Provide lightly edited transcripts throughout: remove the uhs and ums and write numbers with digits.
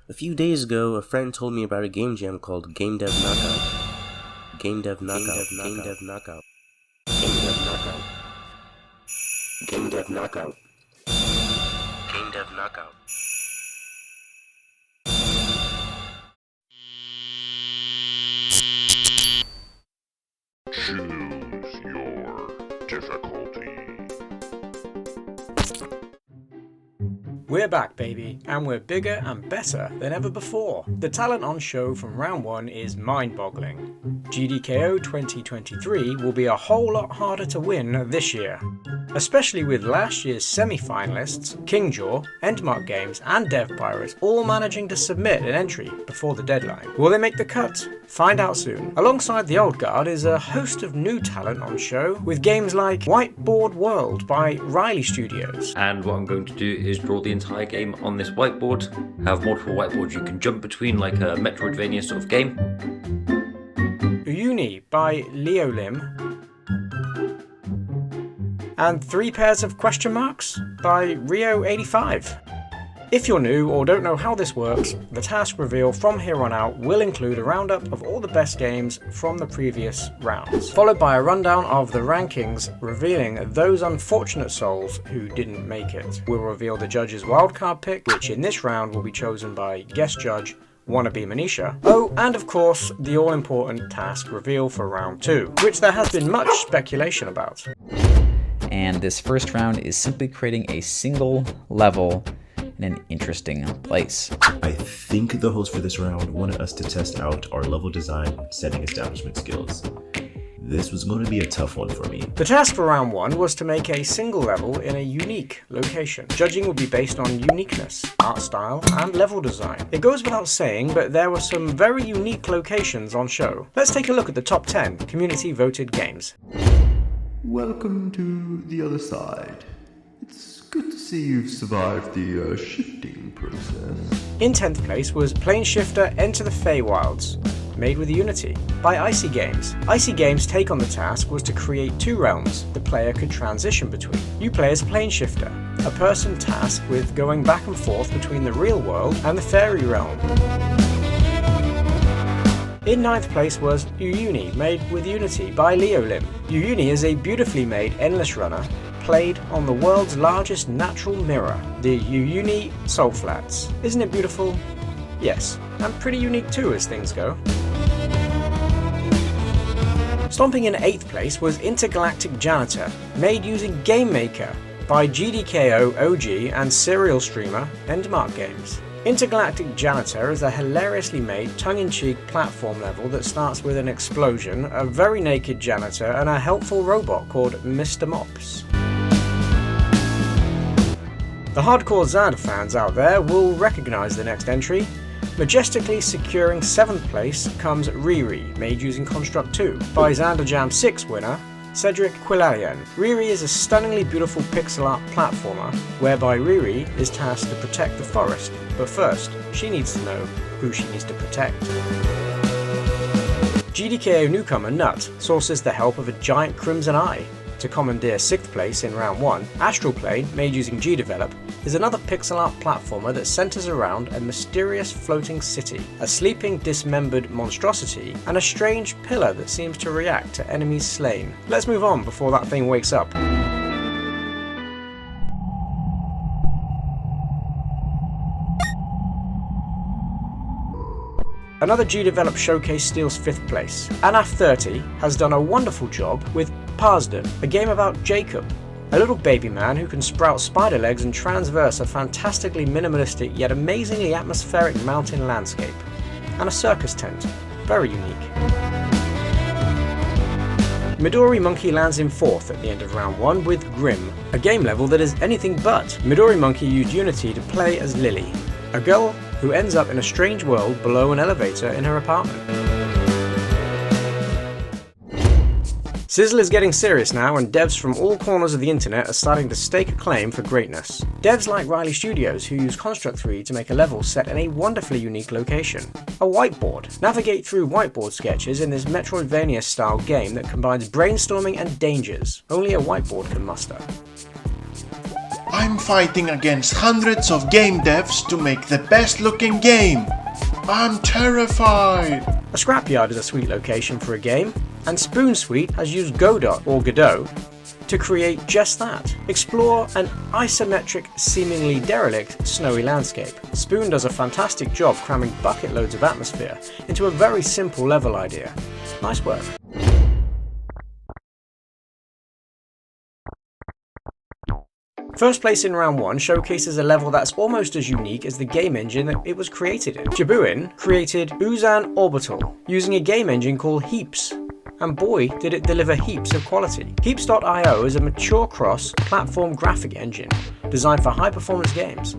A few days ago, a friend told me about a game jam called Game Dev Knockout. Game Dev Knockout. Game Dev Knockout. Game Dev Knockout. Game Dev Knockout. Game Dev Knockout. Choose your difficulty. We're back, baby, and we're bigger and better than ever before. The talent on show from round 1 is mind-boggling. GDKO 2023 will be a whole lot harder to win this year, especially with last year's semi-finalists, Kingjaw, Endmark Games and Dev Pirates all managing to submit an entry before the deadline. Will they make the cut? Find out soon. Alongside the old guard is a host of new talent on show with games like Whiteboard World by Riley Studios. And what I'm going to do is draw the entire game on this whiteboard, have multiple whiteboards you can jump between like a Metroidvania sort of game. Uni by Leo Lim. And 3 pairs of question marks by Rio85. If you're new or don't know how this works, the task reveal from here on out will include a roundup of all the best games from the previous rounds, followed by a rundown of the rankings revealing those unfortunate souls who didn't make it. We'll reveal the judge's wildcard pick, which in this round will be chosen by guest judge Wannabe Manisha. Oh, and of course, the all-important task reveal for round 2, which there has been much speculation about. And this first round is simply creating a single level in an interesting place. I think the host for this round wanted us to test out our level design setting establishment skills. This was going to be a tough one for me. The task for round 1 was to make a single level in a unique location. Judging would be based on uniqueness, art style, and level design. It goes without saying, but there were some very unique locations on show. Let's take a look at the top 10 community voted games. Welcome to the other side. It's good to see you've survived the shifting process. In 10th place was Plane Shifter Enter the Feywilds, made with Unity, by Icy Games. Icy Games' take on the task was to create 2 realms the player could transition between. You play as Plane Shifter, a person tasked with going back and forth between the real world and the fairy realm. In 9th place was Uyuni, made with Unity by Leo Lim. Uyuni is a beautifully made endless runner played on the world's largest natural mirror, the Uyuni Salt Flats. Isn't it beautiful? Yes, and pretty unique too as things go. Stomping in 8th place was Intergalactic Janitor, made using Game Maker by GDKO OG and serial streamer Endmark Games. Intergalactic Janitor is a hilariously made, tongue-in-cheek platform level that starts with an explosion, a very naked janitor, and a helpful robot called Mr. Mops. The hardcore Xander fans out there will recognise the next entry. Majestically securing 7th place comes Riri, made using Construct 2, by Xander Jam 6 winner Cedric Quilalian. Riri is a stunningly beautiful pixel art platformer, whereby Riri is tasked to protect the forest, but first, she needs to know who she needs to protect. GDKO newcomer Nut sources the help of a giant Crimson Eye to commandeer 6th place in round 1. Astral Plane, made using GDevelop, is another pixel art platformer that centers around a mysterious floating city, a sleeping dismembered monstrosity, and a strange pillar that seems to react to enemies slain. Let's move on before that thing wakes up. Another GDevelop showcase steals 5th place. ANAF30 has done a wonderful job with Parsden, a game about Jacob, a little baby man who can sprout spider legs and transverse a fantastically minimalistic yet amazingly atmospheric mountain landscape, and a circus tent, very unique. Midori Monkey lands in 4th at the end of round 1 with Grim, a game level that is anything but. Midori Monkey used Unity to play as Lily, a girl who ends up in a strange world below an elevator in her apartment. Sizzle is getting serious now, and devs from all corners of the internet are starting to stake a claim for greatness. Devs like Riley Studios, who use Construct 3 to make a level set in a wonderfully unique location. A whiteboard. Navigate through whiteboard sketches in this Metroidvania-style game that combines brainstorming and dangers only a whiteboard can muster. I'm fighting against hundreds of game devs to make the best looking game. I'm terrified. A scrapyard is a sweet location for a game, and Spoon Suite has used Godot or Godot to create just that. Explore an isometric, seemingly derelict, snowy landscape. Spoon does a fantastic job cramming bucket loads of atmosphere into a very simple level idea. Nice work. First place in round 1 showcases a level that's almost as unique as the game engine that it was created in. Jabuin created Uzan Orbital using a game engine called Heaps, and boy did it deliver heaps of quality. Heaps.io is a mature cross-platform graphic engine designed for high-performance games.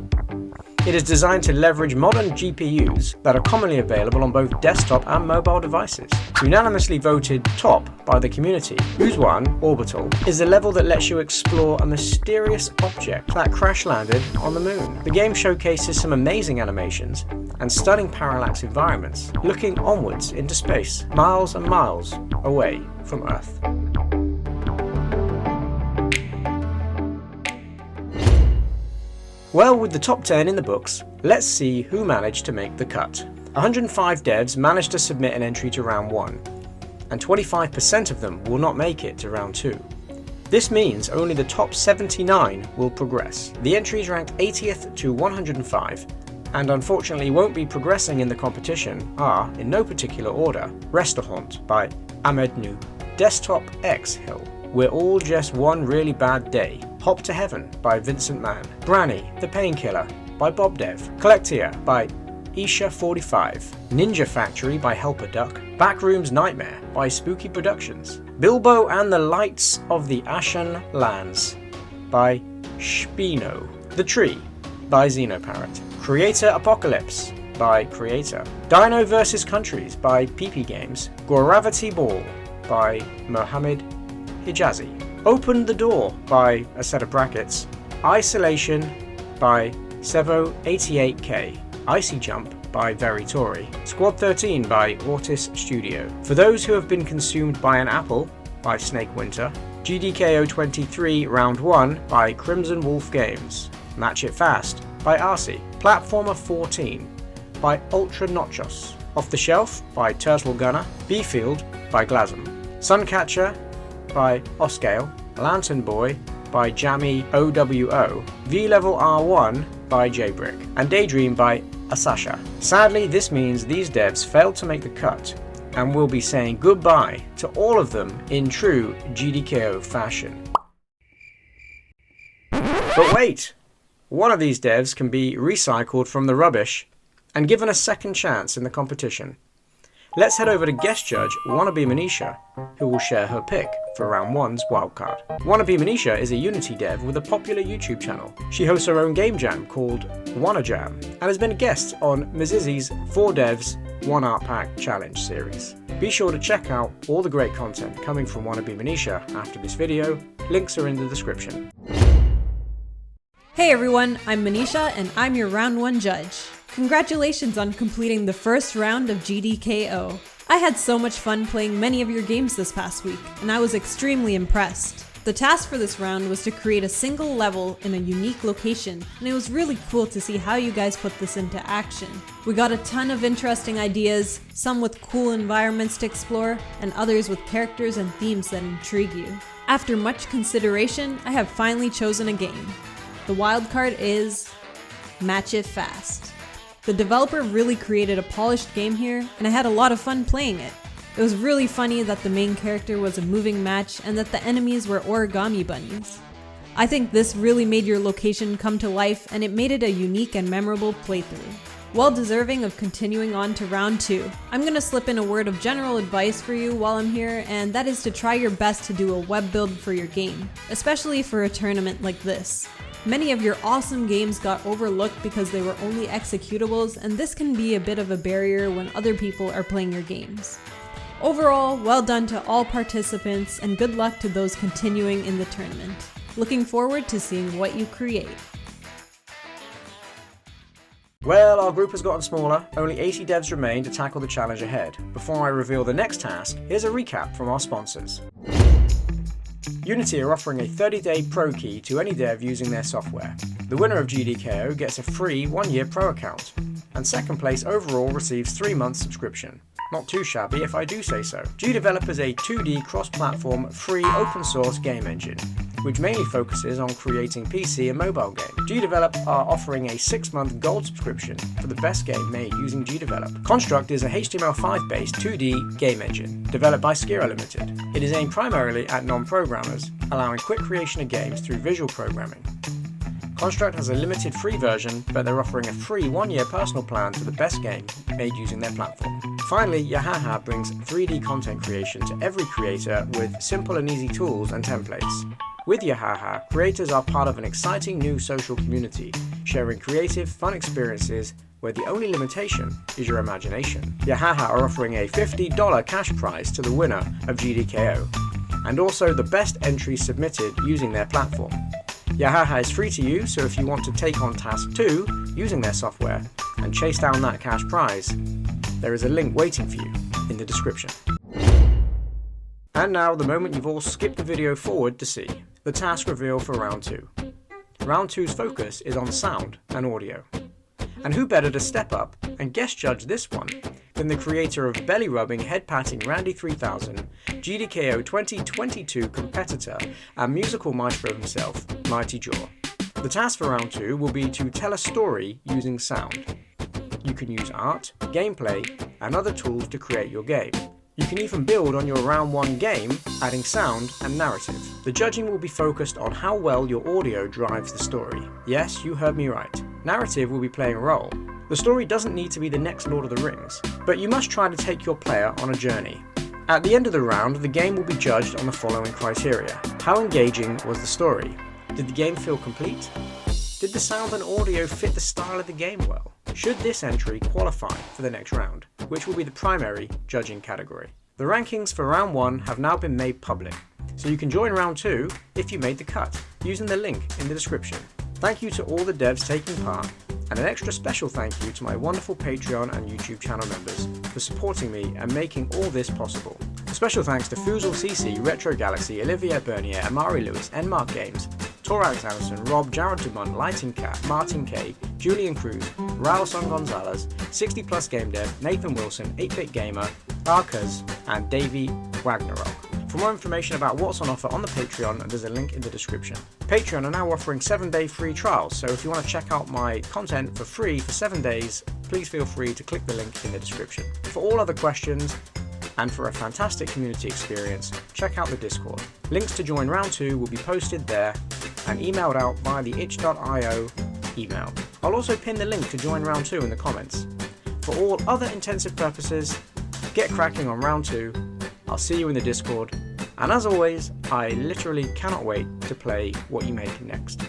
It is designed to leverage modern GPUs that are commonly available on both desktop and mobile devices. Unanimously voted top by the community, Uzan Orbital is a level that lets you explore a mysterious object that crash-landed on the moon. The game showcases some amazing animations and stunning parallax environments, looking onwards into space, miles and miles away from Earth. Well, with the top 10 in the books, let's see who managed to make the cut. 105 devs managed to submit an entry to round 1, and 25% of them will not make it to round 2. This means only the top 79 will progress. The entries ranked 80th to 105, and unfortunately won't be progressing in the competition are, in no particular order, Restaurant by Ahmed Noob, Desktop X Hill, We're All Just One Really Bad Day, Hop to Heaven by Vincent Mann, Branny, The Painkiller by Bob Dev, Collectia by Isha45, Ninja Factory by Helper Duck, Backroom's Nightmare by Spooky Productions, Bilbo and the Lights of the Ashen Lands by Spino, The Tree by Xenoparrot, Creator Apocalypse by Creator, Dino vs. Countries by PP Games, Gravity Ball by Mohammed Hijazi, Open the Door by a set of brackets, Isolation by Sevo88K, Icy Jump by Veritori, Squad 13 by Ortis Studio, For Those Who Have Been Consumed by an Apple by Snake Winter, GDKO 23 Round 1 by Crimson Wolf Games, Match It Fast by Arcee, Platformer 14 by Ultra Notchos, Off the Shelf by Turtle Gunner, B-Field by Glasm, Suncatcher by Oscale, Lantern Boy by Jammy OWO, V-Level R1 by Jbrick, and Daydream by Asasha. Sadly, this means these devs failed to make the cut, and will be saying goodbye to all of them in true GDKO fashion. But wait! One of these devs can be recycled from the rubbish and given a second chance in the competition. Let's head over to guest judge Wannabe Manisha, who will share her pick for round 1's wildcard. Wannabe Manisha is a Unity dev with a popular YouTube channel. She hosts her own game jam called Wanna Jam, and has been a guest on Mizizzi's 4 Devs 1 Art Pack Challenge series. Be sure to check out all the great content coming from Wannabe Manisha after this video. Links are in the description. Hey everyone, I'm Manisha and I'm your round 1 judge. Congratulations on completing the first round of GDKO. I had so much fun playing many of your games this past week, and I was extremely impressed. The task for this round was to create a single level in a unique location, and it was really cool to see how you guys put this into action. We got a ton of interesting ideas, some with cool environments to explore, and others with characters and themes that intrigue you. After much consideration, I have finally chosen a game. The wildcard is Match It Fast. The developer really created a polished game here, and I had a lot of fun playing it. It was really funny that the main character was a moving match and that the enemies were origami bunnies. I think this really made your location come to life, and it made it a unique and memorable playthrough. Well deserving of continuing on to round 2. I'm gonna slip in a word of general advice for you while I'm here, and that is to try your best to do a web build for your game, especially for a tournament like this. Many of your awesome games got overlooked because they were only executables, and this can be a bit of a barrier when other people are playing your games. Overall, well done to all participants, and good luck to those continuing in the tournament. Looking forward to seeing what you create. Well, our group has gotten smaller. Only 80 devs remain to tackle the challenge ahead. Before I reveal the next task, here's a recap from our sponsors. Unity are offering a 30-day pro key to any dev using their software. The winner of GDKO gets a free 1-year pro account, and second place overall receives 3 months subscription. Not too shabby if I do say so. GDevelop is a 2D cross-platform free open source game engine, which mainly focuses on creating PC and mobile games. GDevelop are offering a 6-month gold subscription for the best game made using GDevelop. Construct is a HTML5 based 2D game engine developed by Skira Limited. It is aimed primarily at non-programmers, allowing quick creation of games through visual programming. Construct has a limited free version, but they're offering a free 1-year personal plan for the best game made using their platform. Finally, Yahaha brings 3D content creation to every creator with simple and easy tools and templates. With Yahaha, creators are part of an exciting new social community, sharing creative, fun experiences where the only limitation is your imagination. Yahaha are offering a $50 cash prize to the winner of GDKO, and also the best entry submitted using their platform. Yahaha is free to use, so if you want to take on task 2 using their software and chase down that cash prize, there is a link waiting for you in the description. And now the moment you've all skipped the video forward to see, the task reveal for round 2. Round 2's focus is on sound and audio. And who better to step up and guest judge this one than the creator of belly rubbing, head patting Randy 3000, GDKO 2022 competitor and musical maestro himself, Mighty Jaw. The task for round 2 will be to tell a story using sound. You can use art, gameplay, and other tools to create your game. You can even build on your round 1 game, adding sound and narrative. The judging will be focused on how well your audio drives the story. Yes, you heard me right. Narrative will be playing a role. The story doesn't need to be the next Lord of the Rings, but you must try to take your player on a journey. At the end of the round, the game will be judged on the following criteria. How engaging was the story? Did the game feel complete? Did the sound and audio fit the style of the game well? Should this entry qualify for the next round, which will be the primary judging category? The rankings for round 1 have now been made public, so you can join round 2 if you made the cut, using the link in the description. Thank you to all the devs taking part, and an extra special thank you to my wonderful Patreon and YouTube channel members for supporting me and making all this possible. A special thanks to Foozle CC, Retro Galaxy, Olivia Bernier, Amari Lewis, Enmark Games, Tor Alex Anderson, Rob, Jared Dumont, Lighting Cat, Martin K, Julian Cruz, Raul Son Gonzalez, 60 Plus Game Dev, Nathan Wilson, 8-Bit Gamer, Arcas, and Davey Wagnarok. For more information about what's on offer on the Patreon, there's a link in the description. Patreon are now offering 7-day free trials, so if you want to check out my content for free for 7 days, please feel free to click the link in the description. For all other questions, and for a fantastic community experience, check out the Discord. Links to join round 2 will be posted there and emailed out via the itch.io email. I'll also pin the link to join round 2 in the comments. For all other intensive purposes, get cracking on round 2. I'll see you in the Discord, and as always, I literally cannot wait to play what you make next.